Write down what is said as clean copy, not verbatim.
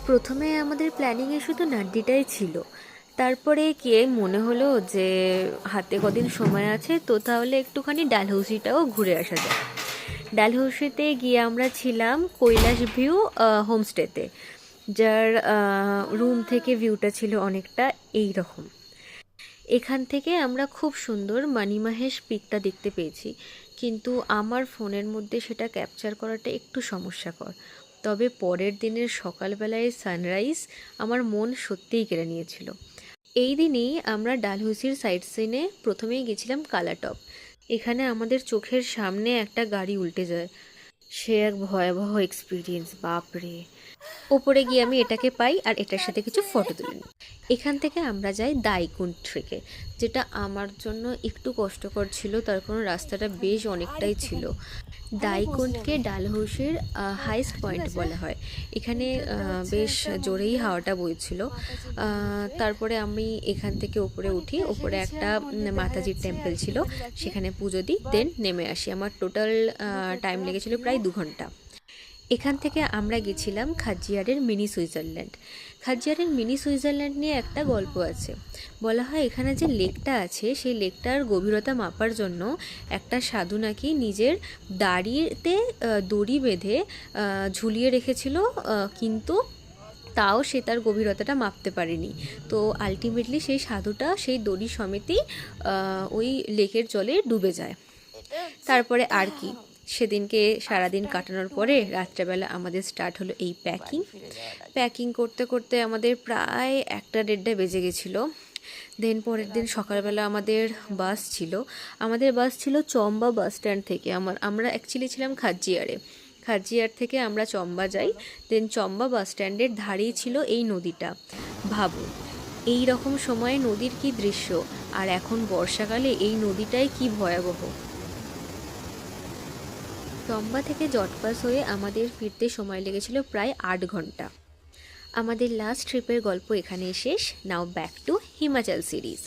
প্রথমে আমাদের প্ল্যানিংয়ে শুধু নাড্ডিটাই ছিল। তারপরে গিয়ে মনে হলো যে হাতে কদিন সময় আছে, তো তাহলে একটুখানি ডালহৌসিটাও ঘুরে আসা যায়। ডালহৌসিতে গিয়ে আমরা ছিলাম কৈলাস ভিউ হোমস্টেতে, যার রুম থেকে ভিউটা ছিল অনেকটা এই রকম। এখান থেকে আমরা খুব সুন্দর মানিমাহেশ পিকটা দেখতে পেয়েছি, কিন্তু আমার ফোনের মধ্যে সেটা ক্যাপচার করাটা একটু সমস্যাকর। তবে পরের দিনের সকালবেলায় সানরাইজ আমার মন সত্যিই কেড়ে নিয়েছিল। এই দিনই আমরা ডালহৌসির সাইট সিনে প্রথমেই গেছিলাম কালাটপ। এখানে আমাদের চোখের সামনে একটা গাড়ি উল্টে যায়। সে এক ভয়াবহ এক্সপিরিয়েন্স, বাপরে। ওপরে গিয়ে আমি এটাকে পাই আর এটার সাথে কিছু ফটো তুলে নিই। এখান থেকে আমরা যাই দাইকুন্ড ট্রেকে, যেটা আমার জন্য একটু কষ্টকর ছিল, তার কারণ রাস্তাটা বেশ অনেকটাই ছিল। দাইকুন্ডকে ডালহৌসির হাইস্ট পয়েন্ট বলা হয়। এখানে বেশ জোরেই হাওয়াটা বইছিল। তারপরে আমি এখান থেকে ওপরে উঠি। ওপরে একটা মাতাজির টেম্পল ছিল, সেখানে পুজো দিই, দেন নেমে আসি। আমার টোটাল টাইম লেগেছিল প্রায় 2 ঘন্টা। এখান থেকে আমরা গেছিলাম খাজিয়ারের মিনি সুইজারল্যান্ড। খাজিয়ারের মিনি সুইজারল্যান্ড নিয়ে একটা গল্প আছে। বলা হয় এখানে যে লেকটা আছে, সেই লেকটার গভীরতা মাপার জন্য একটা সাধু নাকি নিজের দাড়িতে দড়ি বেঁধে ঝুলিয়ে রেখেছিল, কিন্তু তাও সে তার গভীরতাটা মাপতে পারেনি। তো আলটিমেটলি সেই সাধুটা সেই দড়ি সমেতই ওই লেকের জলে ডুবে যায়। তারপরে আর কি, সেদিনকে সারাদিন কাটানোর পরে রাত্রেবেলা আমাদের স্টার্ট হলো এই প্যাকিং করতে করতে আমাদের প্রায় 1-1:30 বেজে গেছিলো। দেন পরের দিন সকালবেলা আমাদের বাস ছিল চম্বা বাস স্ট্যান্ড থেকে। আমরা অ্যাকচুয়ালি ছিলাম খাজিয়ার থেকে আমরা চম্বা যাই। দেন চম্বা বাস স্ট্যান্ডের ধারেই ছিল এই নদীটা। ভাবুন, এই রকম সময়ে নদীর কি দৃশ্য, আর এখন বর্ষাকালে এই নদীটাই কি ভয়াবহ। চম্বা থেকে জটপাস হয়ে আমাদের ফিরতে সময় লেগেছিল প্রায় 8 ঘন্টা। আমাদের লাস্ট ট্রিপের গল্প এখানেই শেষ। নাও ব্যাক টু হিমাচল সিরিজ।